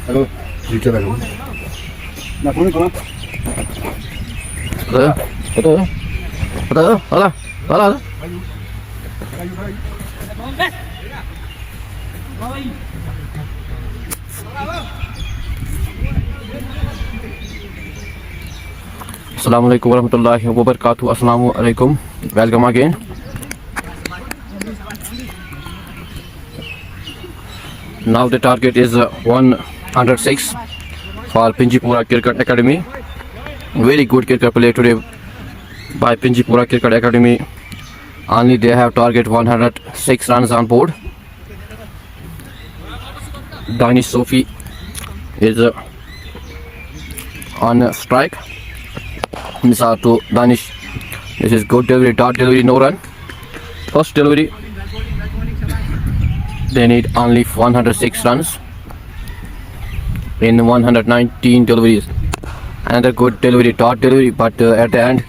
Hello, teacher. Na kung ito? Hala. Assalamualaikum warahmatullahi wabarakatuh. Assalamualaikum. Welcome again. Now the target is 106 for Pinjipura Cricket Academy. Very good cricket play today by Pinjipura Cricket Academy. Only they have target 106 runs on board. Danish Sophie is on strike. Missile to Danish. This is good delivery, dot delivery, no run. First delivery. They need only 106 runs in 119 deliveries. Another good delivery, dot delivery, but at the end,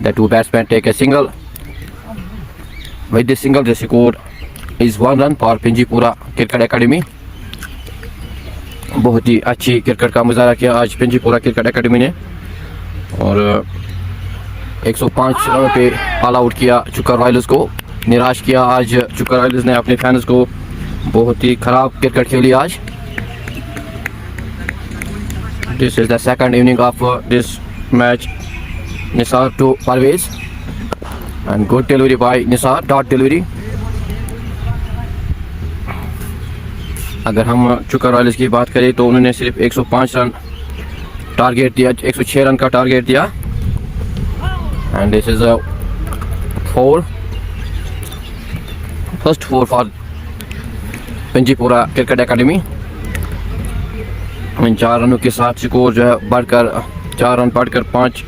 the two batsmen take a single. With this single, the score is 1 run for Pinjipura Cricket Academy. बहुत ही अच्छी cricket का मुजाहरा किया आज पिंजीपुरा cricket academy ने और 105 रनों पे ऑल आउट किया चुका रॉयल्स को, निराश किया आज चुका रॉयल्स ने अपने फैंस को। बहुत ही खराब क्रिकेट खेली आज। This is the second evening of this match. Nisar to Parvez and good delivery by Nisar, dot delivery. अगर हम चुका रॉयल्स की बात करें तो उन्होंने सिर्फ 105 रन टारगेट दिया, 106 रन का टारगेट दिया। And this is first four for Pinjipura cricket academy. इन 4 रनों के साथ स्कोर जो है बढ़कर 4 रन बढ़कर 5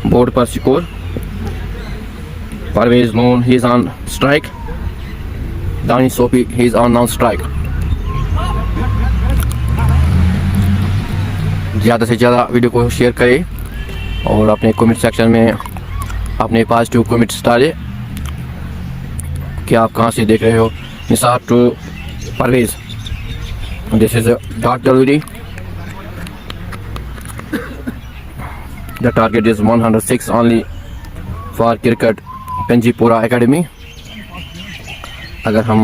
बोर्ड पर स्कोर। Parvez Lone he is on strike. Danish Sofi he is on non strike. ज़्यादा से ज़्यादा वीडियो को शेयर करें और अपने कमेंट सेक्शन में अपने पॉजिटिव कमेंट्स डालें कि आप कहाँ से देख रहे हो। Nisar to Parvez, this is dot delivery. The target is 106 only for cricket Pinjipura academy. अगर हम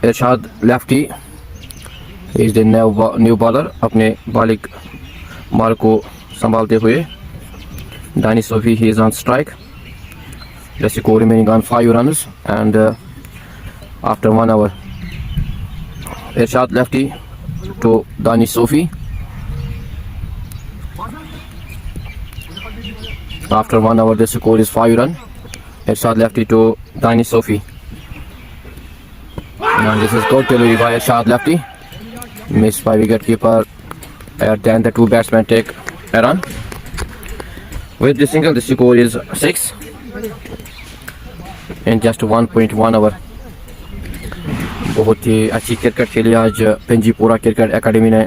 Irshad lefty is the new bowler, अपने बॉलिंग बॉल को संभालते हुए। Danish Sofi he is on strike. The score remaining on 5 runs and after 1 hour Irshad lefty to Danish Sophie. After 1 hour the score is 5 run. Irshad lefty to Danish Sophie. And this is good delivery by Irshad lefty. Missed by wicketkeeper. And then the two batsmen take a run. With the single the score is 6 in just 1.1 hour. बहुत ही अच्छी cricket खेली आज पिंजीपुरा cricket academy ने।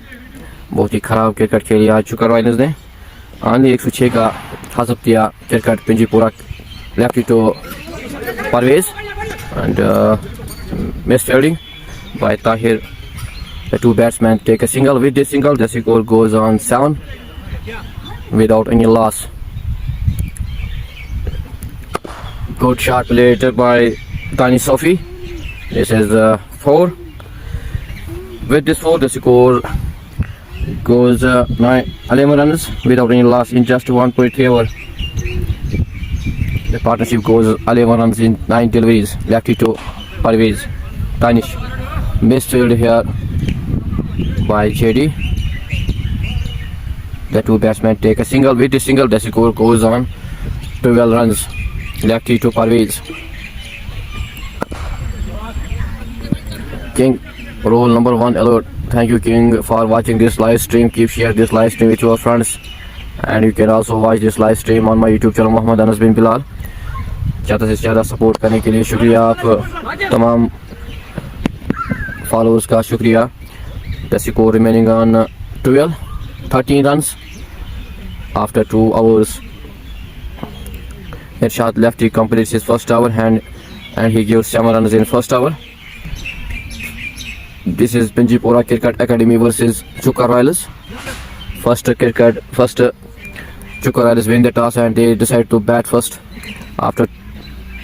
बहुत ही खराब cricket खेली आज चुका रॉयल्स ने। ओनली 106 का हसब दिया cricket Pinjipura. Lefty to Parvez and miss fielding by Tahir. The two batsmen take a single. With this single, the score goes on 7 without any loss. Good shot played by Danish Sophie. This is 4. With this 4, the score goes 11 runs without any loss in just 1.3 hour. The partnership goes 11 runs in 9 deliveries. Lefty to Parvez. Danish misfield here by JD. The two batsmen take a single. With the single, the score goes on 12 runs. Lefty to Parvez. King, role number 1 alert. Thank you, King, for watching this live stream. Keep share this live stream with your friends, and you can also watch this live stream on my YouTube channel Mohammad Anas bin Bilal. ज़्यादा से ज़्यादा support करने के लिए शुक्रिया आप तमाम followers का शुक्रिया. The score remaining on 13 runs after 2 hours. Irshad Lefty completes his first over and he gives 7 runs in first over. This is Pinjipura Cricket Academy versus Chukka Royals. First Chukka Royals win the toss and they decide to bat first. After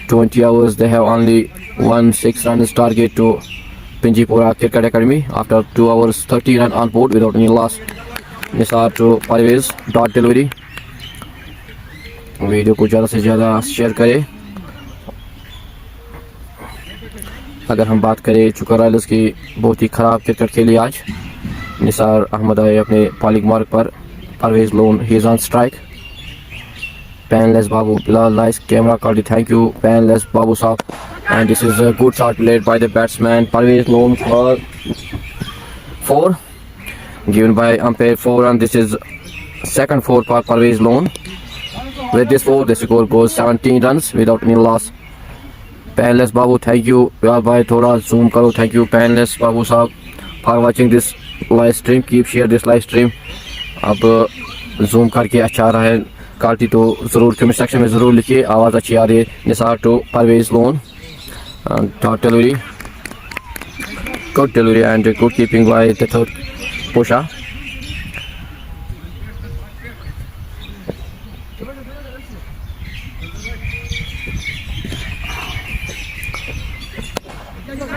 20 hours, they have only 6 runs target to Pinjipura Cricket Academy. After 2 hours, 30 runs on board without any loss. Nisar to Parvez, dot delivery. Video को ज़्यादा से ज़्यादा share करें. अगर हम बात करें चुका रॉयल्स की, बहुत ही ख़राब क्रिकेट खेली आज. निसार अहमद आए अपने बॉलिंग मार्क पर. Parvez Lone he is on strike. Painless Babu Bilal nice camera quality. Thank you painless Babu sahab. And this is a good shot played by the batsman Parvez Lone for 4 given by umpire 4 and this is second 4 for Parvez Loan. With this 4 the score goes 17 runs without any loss. Panless Babu, thank you. Bilal bhai thoda zoom karo. Thank you Panless Babu sahab for watching this live stream. Keep share this live stream. अब zoom करके अच्छा आ रहा है quality तो ज़रूर comment section में ज़रूर लिखिए. आवाज़ अच्छी आ रही है. Nisar to Parvez Lone, dot delivery, good delivery and good keeping by the third Pusha.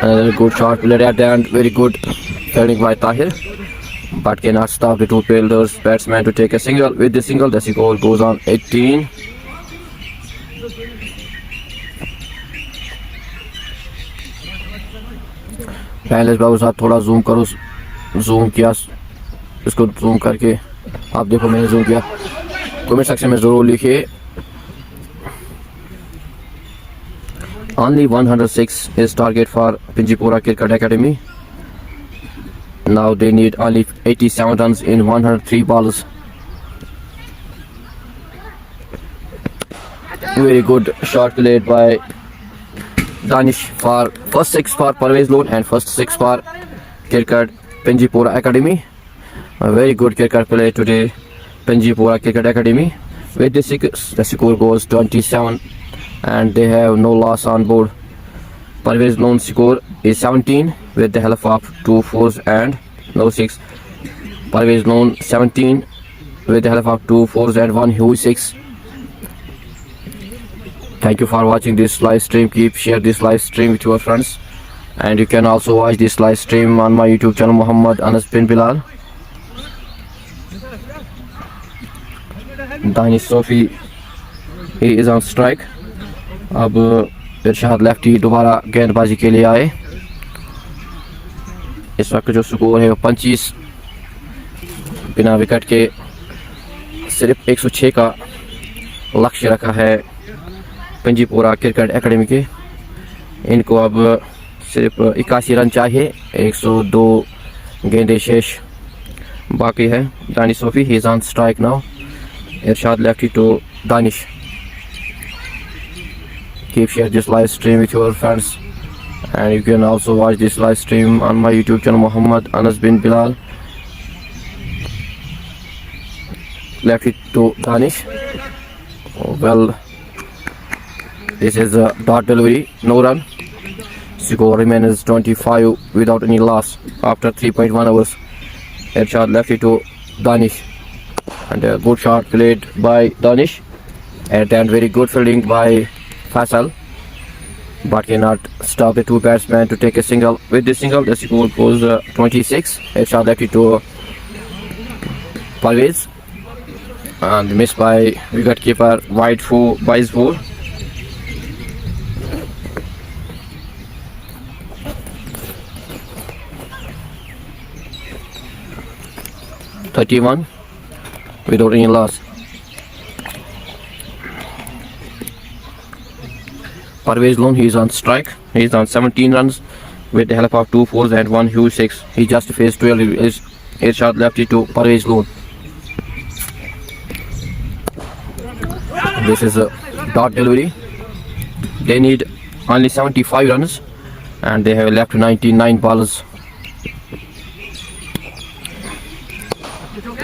Another good shot played at the end. Very good fielding by Tahir, but cannot stop the two fielders batsman to take a single. With the single, the score goes on 18. पहले बाबू साहब थोड़ा zoom करो. Zoom किया, इसको zoom करके आप देखो मैंने जूम किया. कमेंट सेक्शन में ज़रूर लिखिए. Only 106 is target for Pinjipura Cricket Academy. Now they need only 87 runs in 103 balls. Very good shot played by Danish for first 6 for Parvez Loan and first 6 for Cricket Pinjipura Academy. A very good cricket play today, Pinjipura Cricket Academy. With the score goes 27 and they have no loss on board. Parvez Loan score is 17 with the help of 2 4s and no 6. Parvez Loan 17 with the help of 2 4s and 1 huge 6. Thank you for watching this live stream. Keep share this live stream with your friends. And you can also watch this live stream on my YouTube channel Muhammad Anas bin Bilal. Danish Sofi, he is on strike. अब इरशाद lefty दोबारा गेंदबाजी के लिए आए. इस वक्त जो score है वो 25 बिना विकेट के सिर्फ 106 का लक्ष्य रखा है पिंजीपुरा क्रिकेट एकेडमी के. इनको अब सिर्फ 81 रन चाहिए. 102 गेंदे शेष बाकी है. Danish Sofi he is on strike now. Irshad lefty to Danish. Keep share this live stream with your friends and you can also watch this live stream on my YouTube channel Muhammad Anas bin Bilal. Left it to Danish. Well, this is a dot delivery, no run. Score remains 25 without any loss after 3.1 hours. Irshad left it to Danish and a good shot played by Danish and then very good fielding by Faisal, but cannot stop the two batsmen to take a single. With this single, the score goes 26. Irshad left it to Parvez and missed by wicketkeeper wide 4. 31 without any loss. Parvez Loan, he is on strike. He is on 17 runs with the help of 2 4s and 1 huge 6. He just faced 12. Irshad left it to Parvez Loan. This is a dot delivery. They need only 75 runs and they have left 99 balls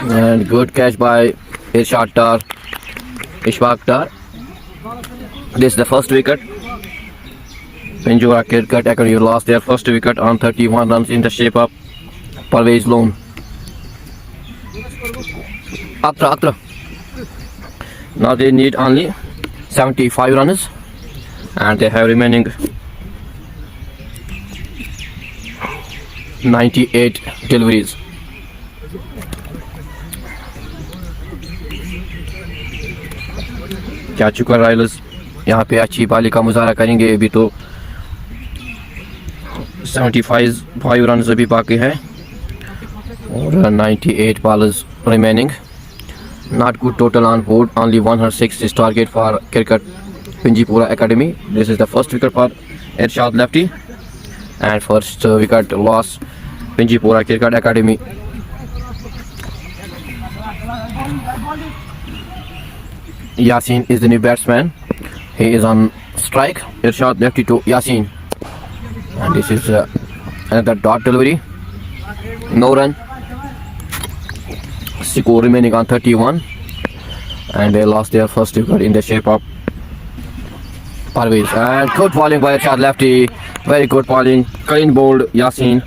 And good catch by Irshad Dar, Ishfaq Dar. This is the first wicket. Pinjipura Cricket Academy lost their first wicket on 31 runs in the shape of Parvez Loan. Atra. Now they need only 75 runs and they have remaining 98 deliveries. क्या चुका राइलर्स यहाँ पे अच्छी बाली का मुजाहरा करेंगे. अभी तो 75 रन अभी बाकी है और 98 balls remaining. Not good total on board. Only 106 is target for Cricket Pinjipura Academy. This is the first wicket for Irshad lefty and first wicket loss Pinjipura Cricket Academy. Yasin is the new batsman. He is on strike. Irshad lefty to Yasin. And this is another dot delivery. No run. Score remaining on 31. And they lost their first wicket in the shape of Parvez. And good bowling by Irshad lefty. Very good bowling. Clean bowled Yasin.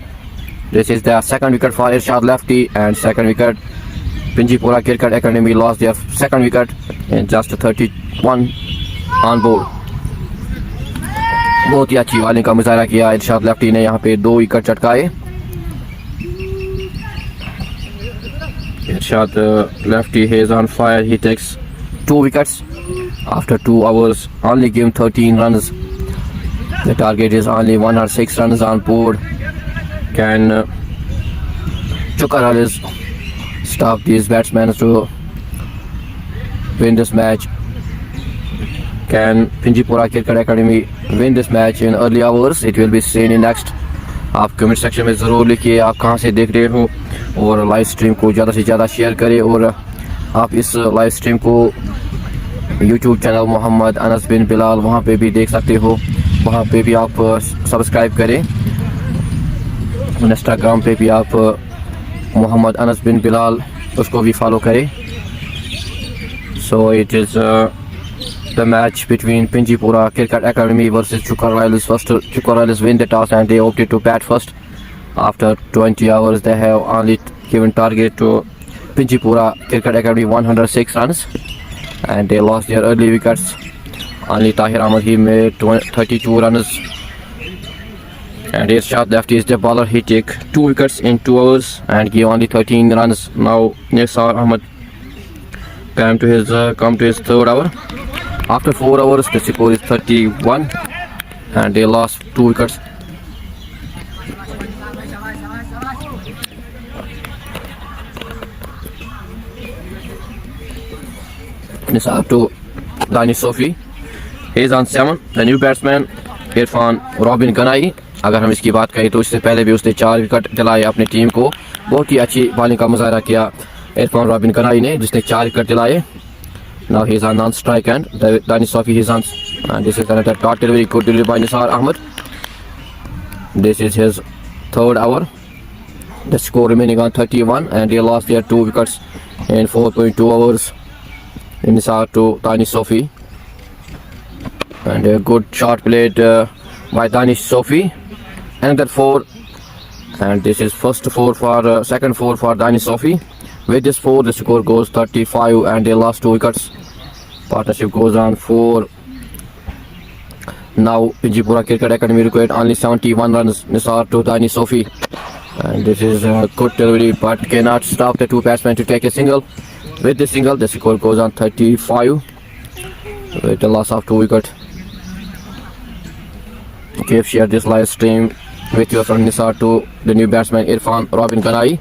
This is the second wicket for Irshad lefty and second wicket. Pinjipura Cricket Academy lost their second wicket in just 31 on board. बहुत ही अच्छी bowling का मुजाहरा किया इरशाद lefty ने यहाँ पे 2 wicket चटकाए. Irshad lefty is on fire. He takes 2 wickets after 2 hours. Only give 13 runs. The target is only 106 runs on board. Can Chukarales stop these batsmen to win this match? Can Pinjipura Cricket Academy win this match in early hours? It will be seen in next. आप comment section में ज़रूर लिखिए आप कहाँ से देख रहे हो और लाइव स्ट्रीम को ज़्यादा से ज़्यादा शेयर करें. और आप इस लाइव स्ट्रीम को यूट्यूब चैनल मोहम्मद अनस बिन बिलाल वहाँ पे भी देख सकते हो. वहाँ पे भी आप सब्सक्राइब करें. इंस्टाग्राम पे भी आप मोहम्मद अनस बिन बिलाल उसको भी फॉलो करें. So it is the match between Pinjipura Cricket Academy versus Chukar Royals. First, Chukar Royals win the toss and they opted to bat first. After 20 hours, they have only given target to Pinjipura Cricket Academy 106 runs, and they lost their early wickets. Only Tahir Ahmed he made 32 runs, and Irshad lefty is the bowler. He take 2 wickets in 2 hours and give only 13 runs. Now Nisar Ahmed come to his third hour. After 4 hours, the score is 31, and they lost 2 wickets. Nisar to Danish Sofi. He is on 7. The new batsman Irfan Robin Ganai. अगर हम इसकी बात करें तो इससे पहले भी उसने 4 विकेट दिलाए अपनी टीम को. बहुत ही अच्छी बॉलिंग का मुजाहरा किया इरफान रॉबिन गनाई ने जिसने 4 विकेट दिलाए. Now he is on non-strike and Danish Sofi he is on, and this is another dot delivery, good delivery by Nisar Ahmed. This is his third hour. The score remaining on 31, and he lost their 2 wickets in 4.2 hours. Nisar to Danish Sofi, and a good shot played by Danish Sofi. Another 4, and this is first 4 for second 4 for Danish Sofi. With this 4, the score goes 35, and they lost 2 wickets. Partnership goes on 4. Now Pinjipura Cricket Academy required only 71 runs. Nisar to Danish Sofi, and this is a good delivery, but cannot stop the 2 batsmen to take a single. With the single, the score goes on 35 with the loss of 2 wickets. Okay, share this live stream with your friend Nisar to the new batsman Irfan Robin Ganai.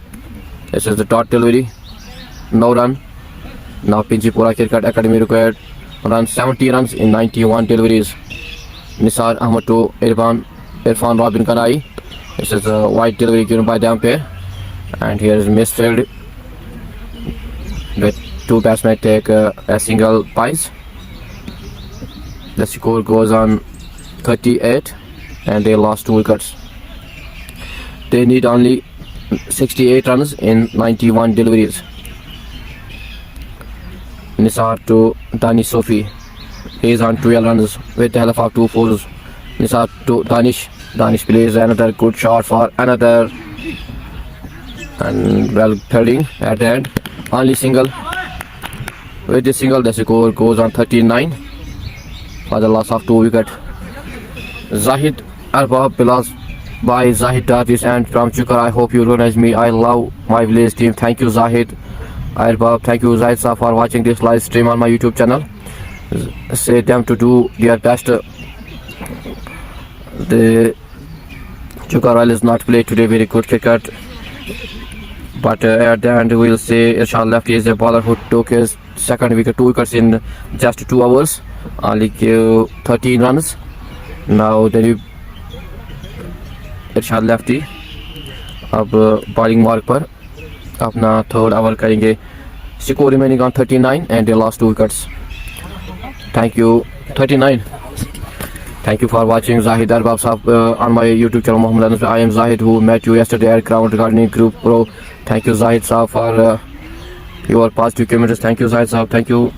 This is the dot delivery. No run. Now Pinjipura Cricket Academy required 70 runs in 91 deliveries. Nisar Ahmed to Irfan Robin Ganai. This is a wide delivery given by the umpire, and here is misfield. The 2 batsmen take a single pies. The score goes on 38, and they lost 2 wickets. They need only 68 runs in 91 deliveries. Nisar to Danish Sofi. He is on 12 runs with the help of 2 fours. Nisar to Danish. Danish plays another good shot for another, and well fielding at the end. Only single. With this single, the score goes on 39 for the loss of 2 wickets. Zahid Arbab belongs by Zahid Dartis and from Chukar. I hope you recognize me. I love my village team. Thank you, Zahid Arbab. Thank you, Zahid sir, for watching this live stream on my YouTube channel. Say them to do their best. The Chukar Royals not play today very good cricket, but at the end we will say Irshad Lefty is a bowler who took his second wicket, 2 wickets in just 2 hours, only gave 13 runs. Now the new Irshad Lefty अब bowling mark पर अपना third over करेंगे. Score remaining on 39 and they lost 2 wickets. Thank you. 39. Thank you for watching Zahid Arbab sahab on my YouTube channel Muhammad Anas. I am Zahid who met you yesterday at Ground Gardening Group Pro. Thank you Zahid sahab for your positive comments. Thank you Zahid sahab. Thank you.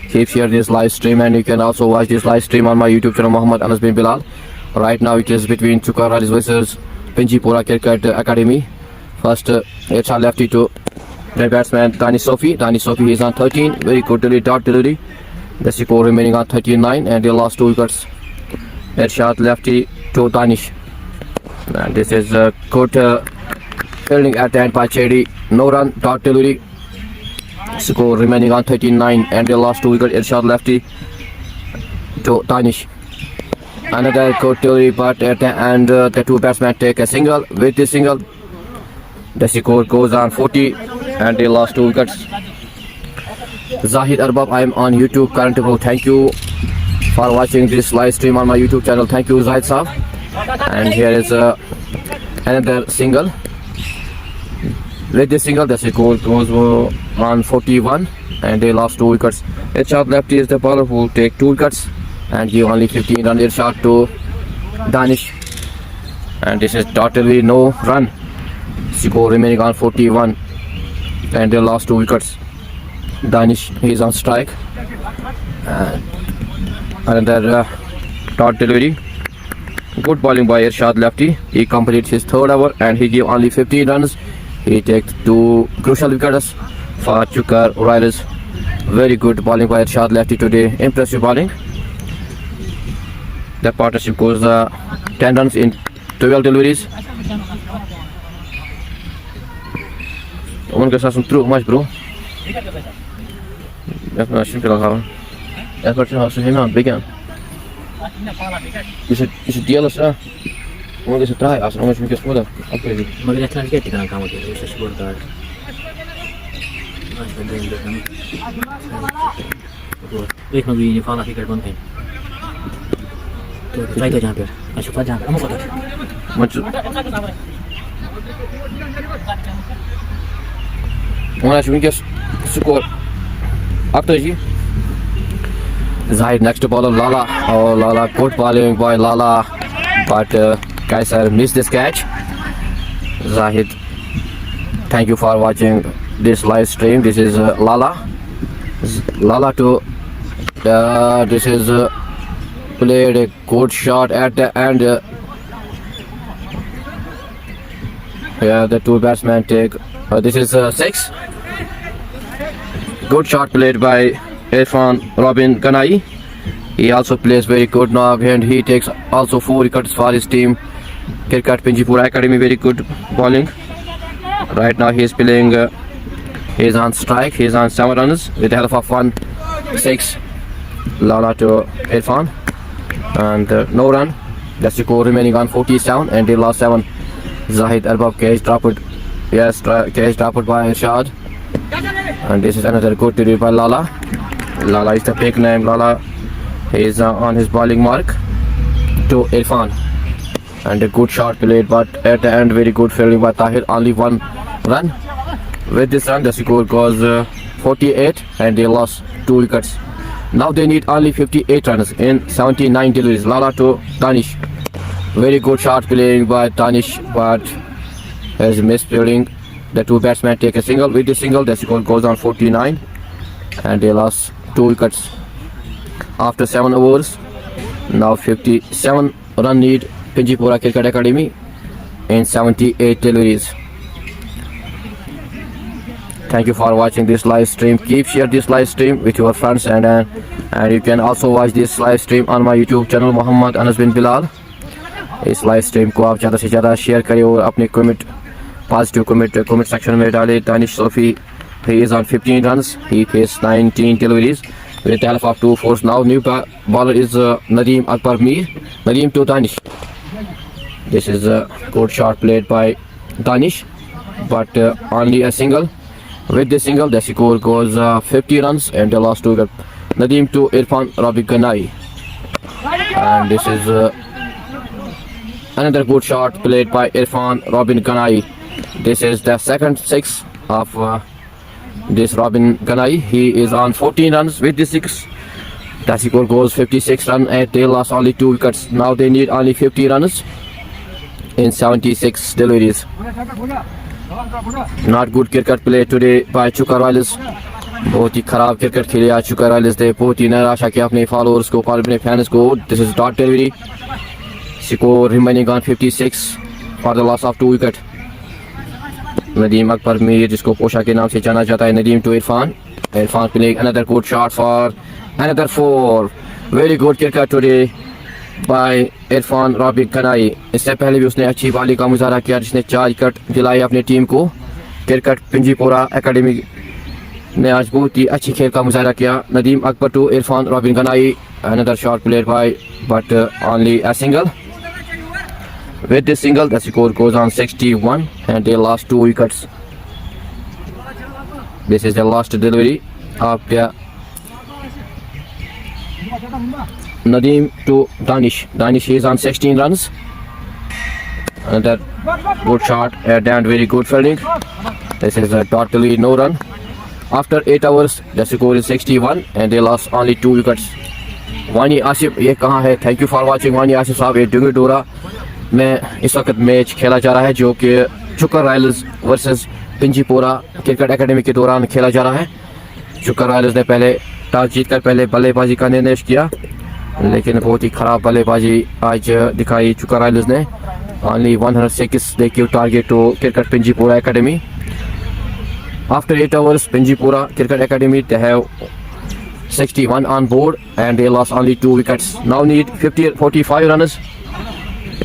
Keep share this live stream and you can also watch this live stream on my YouTube channel Muhammad Anas bin Bilal. Right now it is between Chukar Royals versus Pinjipura Cricket Academy. First Irshad Lefty to the batsman Danish Sofi. Danish Sofi is on 13. Very good delivery. The score remaining on 39 and they lost 2 wickets. Irshad Lefty to Danish. And this is a good fielding at the end by Chedi. No run, dot delivery. Score remaining on 39 and they lost 2 wickets. Irshad Lefty to Danish. Another good delivery, but at the end the 2 batsmen take a single. With this single, the score goes on 40 and they lost 2 wickets. Zahid Arbab, I am on YouTube currently. Thank you for watching this live stream on my YouTube channel. Thank you Zahid Saab. And here is another single. With this single, the score goes on 41 and they lost 2 wickets. Irshad Lefty is the bowler who take 2 wickets and give only 15 run. Irshad to Danish. And this is totally no run. Score remaining on 41 and they lost 2 wickets. Danish, he is on strike. And another dot delivery. Good bowling by Irshad Lefty. He completes his 3rd over and he gave only 15 runs. He takes 2 crucial wickets for Chukar Royals. Very good bowling by Irshad Lefty today. Impressive bowling. The partnership goes 10 runs in 12 deliveries. Umarga sasum through much bro. That's not simple how. That's what you have to him on big. You should deal us. Umarga should try us. How much we can score. Okay. Maganda talaga get ka kamo dito sa scorecard. Wait, magbibigyan pa ako ng content. Try ko dyan, pero masuk pa dyan. Amo ko to. Much. Umarga should we can score. After G. Zahid next to bowler Lala. Oh Lala, good bowling by Lala. But Kaiser missed this catch. Zahid, thank you for watching this live stream. This is Lala. Lala to this is played a good shot at the end. Yeah, the 2 batsmen take. This is 6. Good shot played by Irfan Robin Ganai. He also plays very good now and he takes also 4 wickets for his team. Cricket Pinjipura Academy, very good bowling. Right now he is playing. He is on strike. He is on 7 runs with the help of 1-6. Lala to Irfan and no run. The score remaining on 47 and they lost 7. Zahid Arbab catch dropped. Yes, catch dropped by Irshad. And this is another good delivery by Lala. Lala is the big name. Lala is on his bowling mark to Irfan. And a good shot played, but at the end very good fielding by Tahir. Only 1 run. With this run the score goes 48 and they lost 2 wickets. Now they need only 58 runs in 79 deliveries. Lala to Danish. Very good shot playing by Danish, but has missed fielding. The 2 batsmen take a single. With the single the score goes on 49 and they lost 2 wickets after 7 overs. Now 57 run need Pinjipura Cricket Academy in 78 deliveries. Thank you for watching this live stream. Keep share this live stream with your friends, and you can also watch this live stream on my YouTube channel Muhammad Anas bin Bilal. इस live stream को आप ज़्यादा से ज़्यादा share करें और अपने comment positive comment section में डालें. Danish Sophie, he is on 15 runs. He faced 19 deliveries with the help of 2 fours. Now new bowler is Nadeem Akbar Mir. Nadeem to Danish. This is a good shot played by Danish, but only a single. With the single, the score goes 50 runs and the last 2 wicket. Nadeem to Irfan Rabi Ganai. And this is another good shot played by Irfan Robin Ganai. This is the second 6 of this Robin Ganai. He is on 14 runs with the 6. The score goes 56 runs and they lost only 2 wickets. Now they need only 50 runs in 76 deliveries. Not good cricket play today by Chukar Royals. बहुत ही खराब cricket खेले आज चुकर Royals ने. बहुत ही निराशा किया अपने followers को, अपने फैंस को. This is dot delivery. Score remaining on 56 for the loss of 2 wicket. Nadeem Akbar Mir, जिसको पोशा के नाम से जाना जाता है. Nadeem to Irfan. Irfan playing another good shot for another 4. Very good cricket today by Irfan Rabi Ganai. इससे पहले भी उसने अच्छी बॉलिंग का मुजाहरा किया जिसने 4 विकेट दिलाई अपनी टीम को. क्रिकेट पिंजीपुरा एकेडमी ने आज बहुत ही अच्छी खेल का मुजाहरा किया. Nadeem Akbar to Irfan Rabi Ganai. Another shot played by but only a single. With this single, the score goes on 61 and they lost 2 wickets. This is the last delivery of the Nadeem to Danish. Danish is on 16 runs. Another good shot and very good fielding. This is a totally no run. After 8 hours, the score is 61 and they lost only 2 wickets. वानी आसिफ ये कहाँ है? Thank you for watching वानी आसिफ साहब. ये डूंगी डोरा में इस वक्त मैच खेला जा रहा है जो कि चुकर रॉयल्स वर्सेस पिंजीपुरा क्रिकेट एकेडमी के दौरान खेला जा रहा है. चुकर रॉयल्स ने पहले टॉस जीतकर पहले बल्लेबाजी का निर्णय किया, लेकिन बहुत ही खराब बल्लेबाजी आज दिखाई चुकर रॉयल्स ने. Only 106 they give target to cricket Pinjipura Academy. After 8 hours, Pinjipura Cricket Academy they have 61 on board and they lost only 2 wickets. Now need 45 runs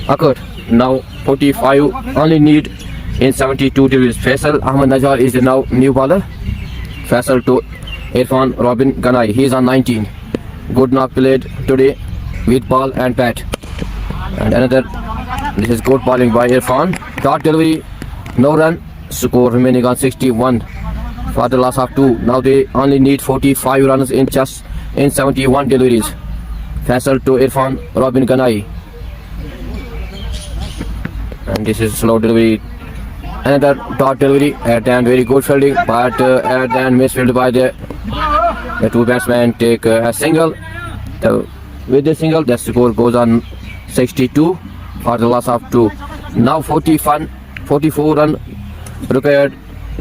occurred. Now 45 only need in 72 deliveries. Faisal Ahmed Najjar is the now new bowler. Faisal to Irfan Robin Ganai. He is on 19. Good knock played today with ball and bat. And another, this is good bowling by Irfan. Dot delivery, no run. Score remaining on 61 for the loss of 2. Now they only need 45 runs in 71 deliveries. Faisal to Irfan Robin Ganai. And this is slow delivery. Another dot delivery and very good fielding, but then misfielded by the 2 batsmen. Take a single. With the single, the score goes on 62 for the loss of 2. Now 44 run required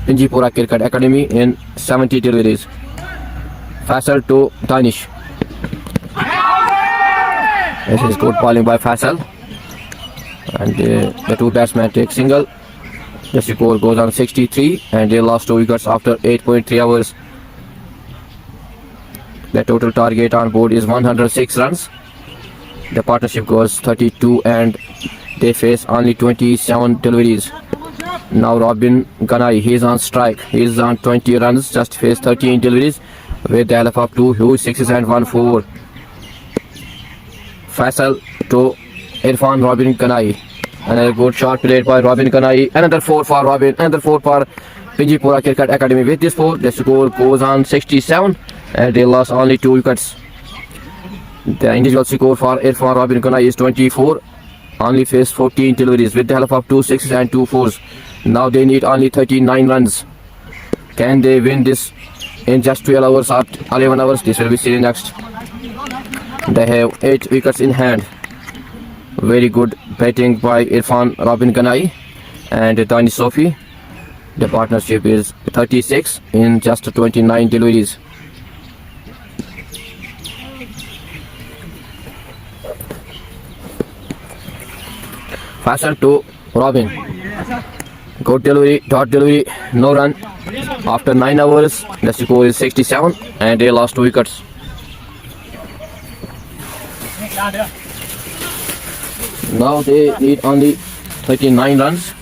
Pinjipura Cricket Academy in 70 deliveries. Faisal to Danish. This is good bowling by Faisal. And the 2 batsmen take single. The score goes on 63 and they lost 2 wickets after 8.3 hours. The total target on board is 106 runs. The partnership goes 32 and they face only 27 deliveries. Now Robin Ganai, he is on strike. He is on 20 runs, just faced 13 deliveries with the help of 2 huge 6s and 1 4. Faisal to Irfan Robin Ganai. Another good shot played by Robin Ganai. Another 4 for Robin. Another 4 for Pinjipura Cricket Academy. With this 4, the score goes on 67 and they lost only 2 wickets. The individual score for Irfan Robin Ganai is 24. Only faced 14 deliveries with the help of 2 6s and 2 4s. Now they need only 39 runs. Can they win this in just 12 hours or 11 hours? This will be seen next. They have 8 wickets in hand. Very good batting by Irfan Robin Ganai and Danish Sophie. The partnership is 36 in just 29 deliveries. Faisal to Robin. Good delivery, dot delivery, no run. After 9 hours, the score is 67 and they lost 2 wickets. Now they need only 39 runs.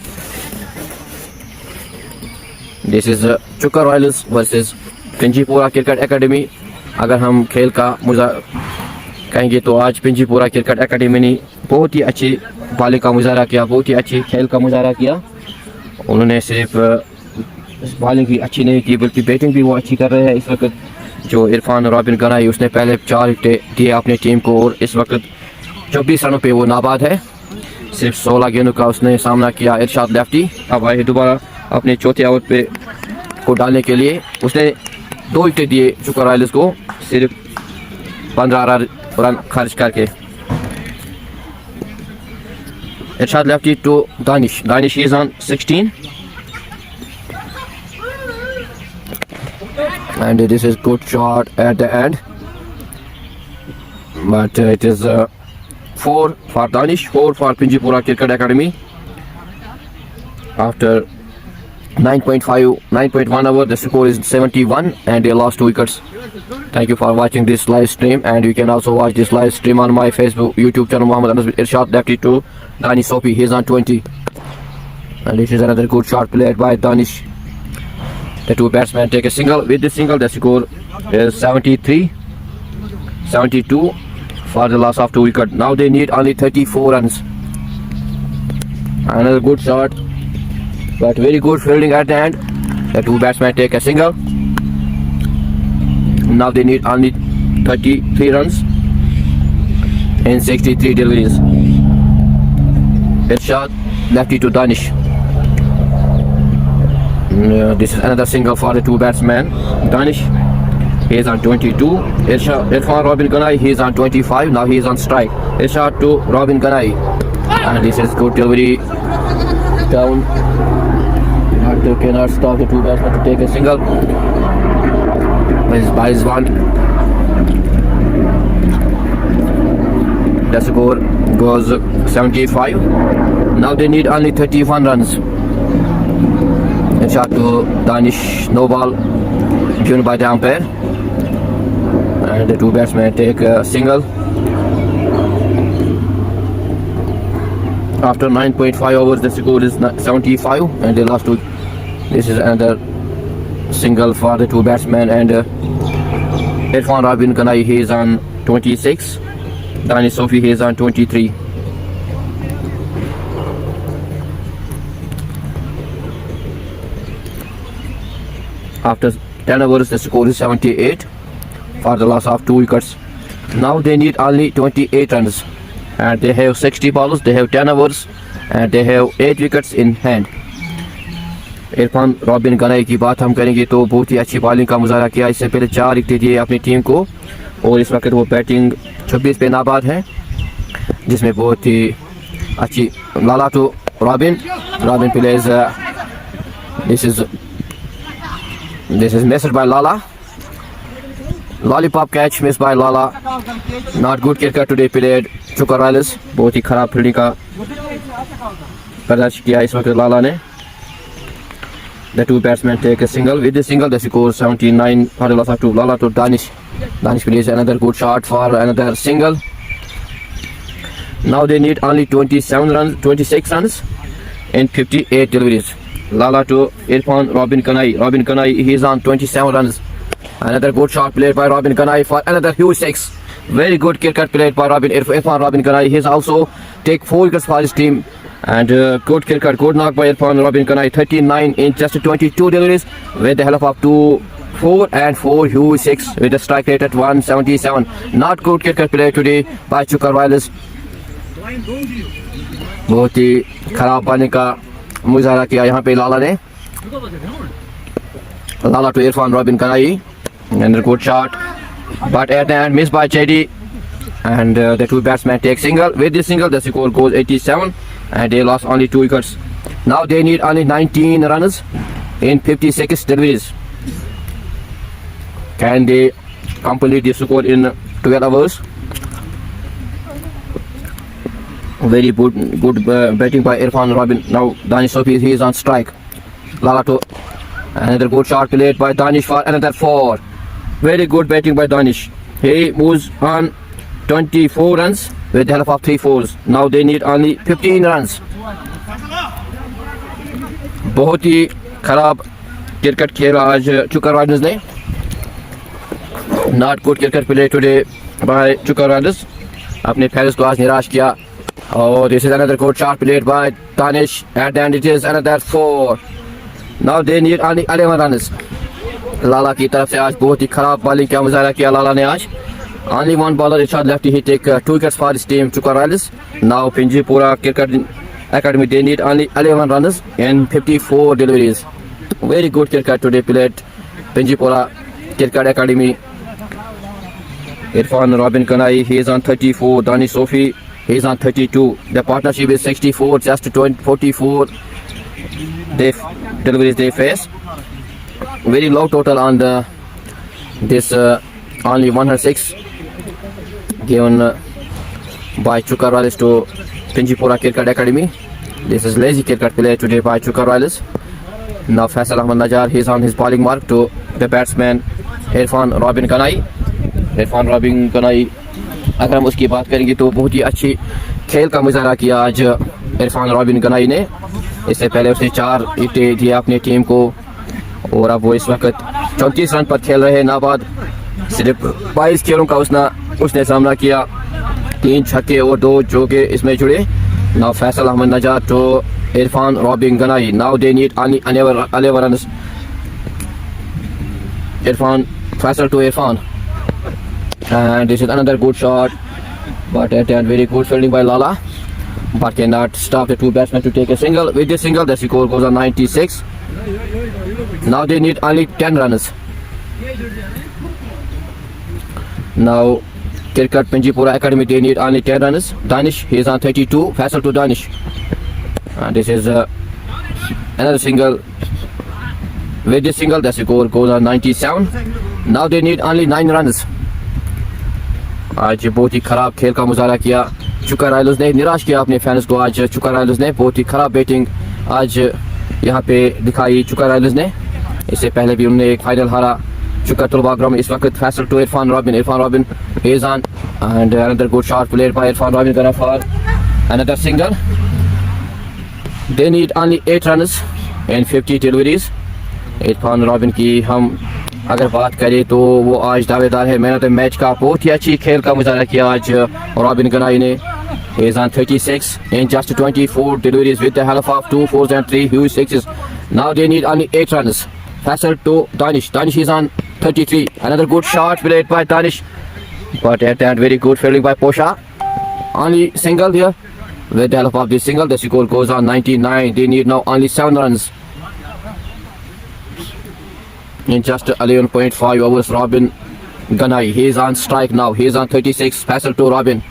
This is Chukar Royals versus Pinjipura cricket academy. अगर हम खेल का मुझा कहेंगे तो आज पिंजीपुरा cricket academy ने बहुत ही अच्छी बॉलिंग का मुजाहरा किया, बहुत ही अच्छी खेल का मुजाहरा किया. उन्होंने सिर्फ बॉलिंग भी अच्छी नहीं की बल्कि बैटिंग भी वो अच्छी कर रहे हैं इस वक्त. जो इरफान रॉबिन गनाई उसने पहले 4 विकेट दिए अपनी टीम को और इस वक्त 24 रनों पे वो नाबाद है. सिर्फ 16 गेंदों का उसने सामना किया. इरशाद लेफ्टी अब आए दोबारा अपने चौथे ओवर पे को डालने के लिए. उसने 2 विकेट दिए चुकर रॉयल्स को सिर्फ 15 रन खर्च करके. Irshad lefty to Danish. Danish is on 16 and this is good shot at the end, but it is 4 for Danish, 4 for Pinjipura Cricket Academy. After 9.1 hour, the score is 71 and they lost 2 wickets. Thank you for watching this live stream, and you can also watch this live stream on my Facebook, YouTube channel Muhammad Anas. Irshad lefty to Danish Sophie, he is on 20, and this is another good shot played by Danish. The 2 batsmen take a single. With the single, the score is 72 for the loss of 2 wickets. Now they need only 34 runs. Another good shot, but very good fielding at the end. The 2 batsmen take a single. Now they need only 33 runs in 63 deliveries. Irshad lefty to Danish. This is another single for the 2 batsmen. Danish, he is on 22. Irfan Robin Ganai, he is on 25. Now he is on strike. Irshad to Robin Ganai, and this is good delivery down. But they cannot stop the 2 batsmen to take a single. By his one, the score goes 75. Now they need only 31 runs. Shot to Danish, no ball given by the umpire, and the 2 batsmen take a single. After 9.5 overs, the score is 75 and they lost 2. This is another single for the 2 batsmen, and Irfan Robin Ganai, he is on 26. Danish Sophie, he is on 23. After 10 overs, the score is 78 for the loss of 2 wickets. Now they need only 28 runs, and they have 60 balls. They have 10 overs, and they have 8 wickets in hand. Irfan Robin Ganai की बात हम करेंगे तो बहुत ही अच्छी bowling का मुजाहरा किया. इससे पहले 4 विकेट दिए अपनी टीम को और इस वक्त वो बैटिंग 26 पे नाबाद है, जिसमें बहुत ही अच्छी. Lala to Robin. Robin plays. This is missed by Lala. Lollipop catch missed by Lala. Not good cricket today played Chukar Royals. बहुत ही खराब फील्डिंग का प्रदर्शन किया इस वक्त लाला ने. The 2 batsmen take a single. With the single, the score 79 for the loss of 2. Lala to Danish. Danish plays another good shot for another single. Now they need only 26 runs in 58 deliveries. Lala to Irfan Robin Ganai. Robin Ganai, he is on 27 runs. Another good shot played by Robin Ganai for another huge 6. Very good cricket played by Irfan Robin Ganai. He has also take 4 wickets for his team. And good cricket, good knock by Irfan Robin Ganai. 39 in just 22 deliveries with the help of 2, 4 and 4 huge 6 with a strike rate at 177. Not good cricket played today by Chukar Royals. बहुत ही खराब पानी का मुजाहरा किया यहाँ पे लाला ने. Lala to Irfan Robin Ganai, and a good shot, but at the end missed by Chedi, and the 2 batsmen take single. With this single, the score goes 87 and they lost only 2 wickets. Now they need only 19 runs in 56 deliveries. Can they complete the score in 12 hours? Very good batting by Irfan Robin. Now Danish Sophie, he is on strike. Lala to another good shot played by Danish for another 4. Very good batting by Danish. He moves on 24 runs with the help of 3 fours. Now they need only 15 runs. बहुत ही खराब cricket खेला आज चुका Riders ने. Not good cricket play today by Chukar Riders. अपने fans को आज निराश किया. Oh, this is another good shot played by Danish, and then it is another 4. Now they need only 11 runs. लाला की तरफ से आज बहुत ही खराब बॉलिंग का मुजाहरा किया लाला ने आज. Only one bowler Irshad Lefty, he take 2 wickets for his team Chukar Riders. Now Pinjipura Cricket Academy, they need only 11 runs and 54 deliveries. Very good cricket today played Pinjipura Cricket Academy. Irfan Robin Kanai, he is on 34. Danish Sophie, he is on 32. The partnership is 64, just 44 deliveries they face. Very low total on this only 106 given by Chukar Riders to Pinjipura Cricket Academy. This is lazy cricket play today by Chukar Riders. Now Faisal Ahmad Najjar, he is on his bowling mark to the batsman Irfan Robin Kanai. Irfan Robin Kanai, अगर हम उसकी बात करेंगे तो बहुत ही अच्छी खेल का मुजाहरा किया आज इरफान रॉबिन कनाई ने. इससे पहले उसने 4 विकेट दिए अपनी टीम को और अब वो इस वक्त 34 रन पर खेल रहे. नाबाद सिर्फ 22 खेलों का उसने सामना किया. 3 छक्के और 2 चौके इसमें जुड़े. Now Faisal Ahmad Nazar to Irfan Robin Ganai. Now they need only 11 runs. Irfan, Faisal to Irfan. And this is another good shot, but at the end very good fielding by Lala, but cannot stop the 2 batsmen to take a single. With this single the score goes on 96. Now they need only 10 runs. Now Cricket Pinjipura Academy, they need only 10 runs. Danish, he is on 32. Faisal to Danish, and this is another single. With this single the score goes on 97. Now they need only 9 runs. आज बहुत ही खराब खेल का मुजाहरा किया चुका Riders ने. निराश किया अपने फैंस को आज चुका राइडर्स ने. बहुत ही खराब बैटिंग आज यहाँ पे दिखाई चुका राइडर्स ने. इससे पहले भी उन्होंने एक फाइनल हारा चुका तलबा ग्राउंड में. इस वक्त Faisal to Irfan Robin is on, and another good shot played by Irfan Robin Kana for another single. They need only 8 runs and 50 deliveries. Irfan robin की हम अगर बात करें तो वो आज दावेदार है मैन ऑफ द मैच का. बहुत ही अच्छी खेल का मुजाहरा किया आज रॉबिन कनाई ने. He is on 36 and just 24 deliveries with the help of 2 fours and 3 huge sixes. Now they need only 8 runs. Faisal to Danish. Danish is on 33. Another good shot played by Danish, but at the end very good fielding by Posha. Only single here. With the help of this single the score goes on 99. They need now only 7 runs. In just 11.5 overs, Robin Ganai, he is on strike now. He is on 36. Faisal to Robin.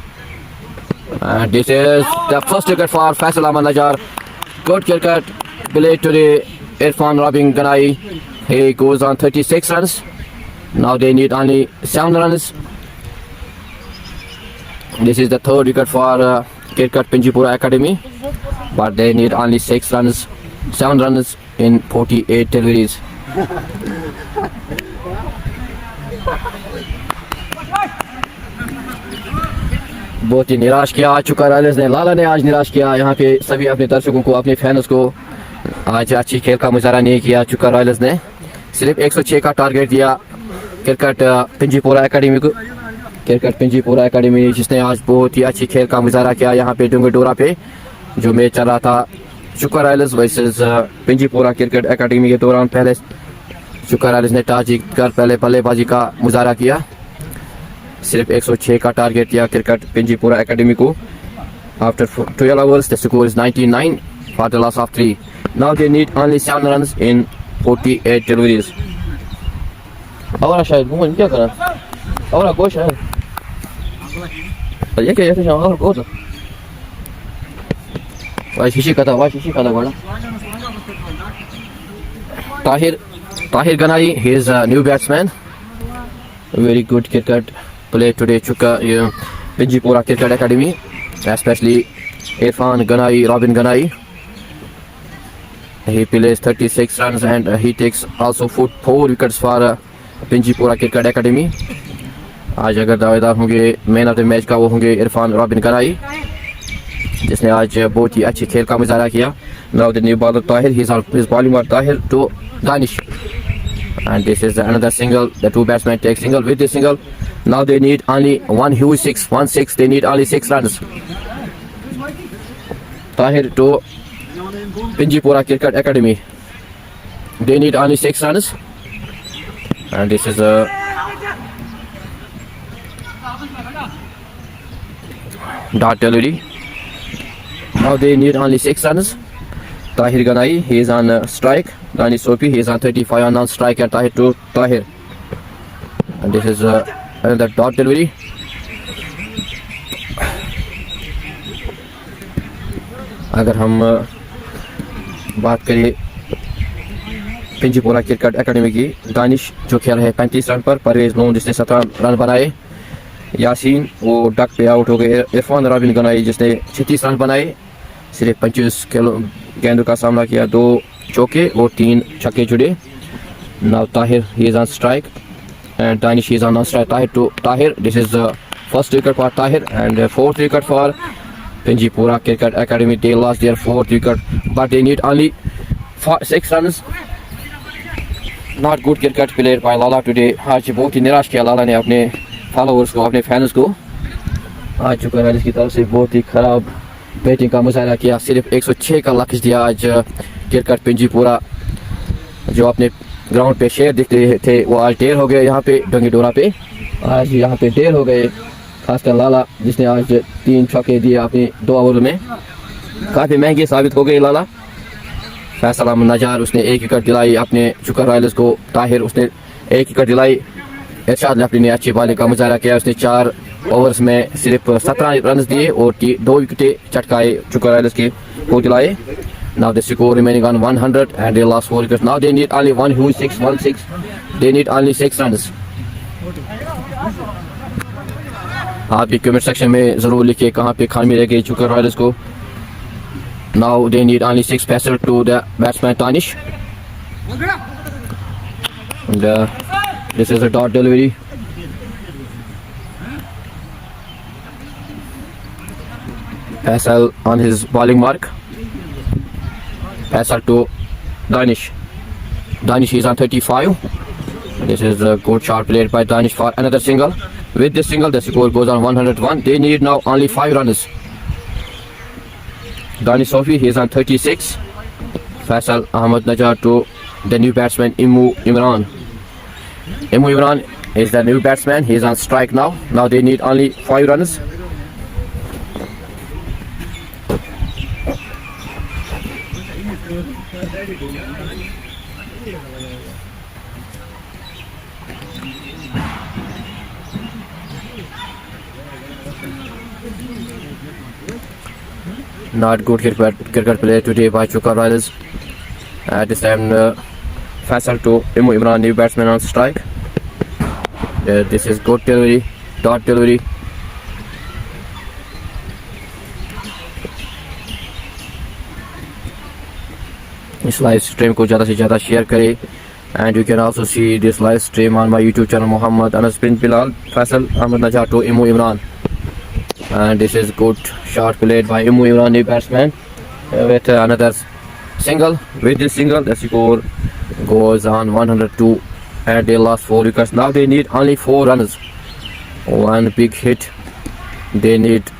And this is the first wicket for Faisal Ahmad Najjar. Good cricket played today. Irfan Robin Ganai, he goes on 36 runs. Now they need only 7 runs. This is the 3rd wicket for Cricket Pinjipura Academy, but they need only 6 runs, 7 runs in 48 deliveries. बहुत ही निराश किया आज चुका Riders ने. लाला ने आज निराश किया यहाँ पे सभी अपने दर्शकों को, अपने फैंस को. आज अच्छी खेल का मुजाहरा नहीं किया चुका राइडर्स ने. सिर्फ 106 का टारगेट दिया क्रिकेट पिंजीपुरा एकेडमी को. क्रिकेट पिंजीपुरा एकेडमी जिसने आज बहुत ही अच्छी खेल का मुजाहरा किया यहाँ पे डूंगरडोरा पे जो मैच चल रहा था चुका राइडर्स वर्सेस पिंजीपुरा क्रिकेट एकेडमी के दौरान. पहले चुका राइडर्स ने टॉस जीतकर पहले बल्लेबाजी का मुजाहरा किया. सिर्फ 106 का टारगेट दिया क्रिकेट पिंजीपुरा एकेडमी को. After 12 overs the score is 99 for the loss of 3. Now they need only 7 runs in 48 deliveries. Ahora शायद वो क्या करा? Ahora गोश है. ये क्या ये तो ahora गोश. वाह शीशी का था बड़ा. Tahir Ganai, he is a new batsman. Very good cricket play today Chukka Pinjipura Cricket Academy, especially Irfan Ganai, Robin Ganai. He plays 36 runs and he takes also 4 wickets for Pinjipura Cricket Academy. आज अगर दावेदार होंगे man of the match का वो होंगे Irfan Robin Ganai, जिसने आज बहुत ही अच्छी खेल का मुजाहरा किया. Now the new bowler Tahir, his bowling was Tahir to Danish, and this is another single. The two batsmen take single. With this single, now they need only one huge 1-6. They need only 6 runs. Tahir to Pinjipura Cricket Academy. They need only 6 runs, and this is a dot delivery. Now they need only 6 runs. Tahir Ganai, he is on strike. Dani Sopi, he is on 35 on non-strike, and Tahir to Tahir. And this is another dot delivery. अगर हम बात करें पिंजीपुरा cricket academy की, दानिश जो खेल है 35 run पर, Parvez loan जिसने 17 रन बनाए, यासीन वो डक पे आउट हो गए, इरफान रॉबिन गनाई जिसने 36 रन बनाए, सिर्फ 25 गेंदों का सामना किया, 2 चौके और 3 छक्के जुड़े. Now Tahir, he is on strike and Danish is on non-strike. Tahir to Tahir. This is the first wicket for Tahir and 4th wicket for Pinjipura Cricket Academy. They lost their 4th wicket, but they need only 6 runs. Not good cricket played by Lala today. आज बहुत ही निराश किया लाला ने अपने followers को, अपने fans को. आज चुका है इसकी तरफ से बहुत ही खराब बैटिंग का मुजाहरा किया. सिर्फ 106 का लक्ष्य दिया आज क्रिकेट पिंजीपुरा. जो अपने ग्राउंड पे शेर दिखते थे वो आज ढेर हो गए यहाँ पे डंगी डोरा पे. आज यहाँ पे ढेर हो गए, खासकर लाला जिसने आज 3 छक्के दिए अपने 2 ओवर में. काफ़ी महंगे साबित हो गए लाला. फैसल अहमद नजार, उसने 1 विकेट दिलाई अपने चुका रॉयल्स को. ताहिर, उसने 1 विकेट दिलाई. इरशाद लफड़ी ने अच्छी बॉलिंग का मुजाहरा किया. उसने 4 ओवर्स में सिर्फ 17 रन दिए और 2 विकेटें चटकाए चुका रॉयल्स के को दिलाए. Now the score remaining on 100 and they lost 4 wickets. Now they need only 1 huge 1-6. They need only 6 runs. आप भी कमेंट सेक्शन में ज़रूर लिखिए कहाँ पे खामी रह गई चुका रॉयल्स को. Now they need only 6 passes to the batsman Danish. And this is a dot delivery. Faisal on his bowling mark. Faisal to Danish. Danish is on 35. This is a good shot played by Danish for another single. With this single, the score goes on 101. They need now only 5 runs. Danish Sofi, he is on 36. Faisal Ahmad Najar to the new batsman Immu Imran. Immu Imran is the new batsman. He is on strike now. Now they need only 5 runs. Not good cricket play today by Chukka Royals. At this time, Faisal to Immu Imran, new batsman on strike. This is good delivery, dot delivery. इस live stream को ज़्यादा से ज़्यादा share करें. And you can also see this live stream on my YouTube channel Muhammad Anas bin Bilal. Faisal Ahmad Najar to Immu Imran. And this is good shot played by Immu Imran, new batsman, with another single. With this single, the score goes on 102 and they lost 4 wickets. Now they need only 4 runs. One big hit. They need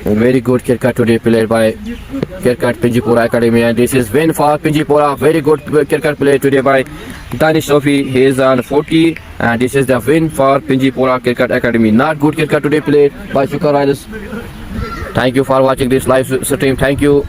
very good cricket today played by Cricket Pinjipura Academy, and this is win for Pinjipura. Very good cricket play today by Danish Sofi. He is on 40 and this is the win for Pinjipura Cricket Academy. Not good cricket today played by Chukka Royals. Thank you for watching this live stream. Thank you.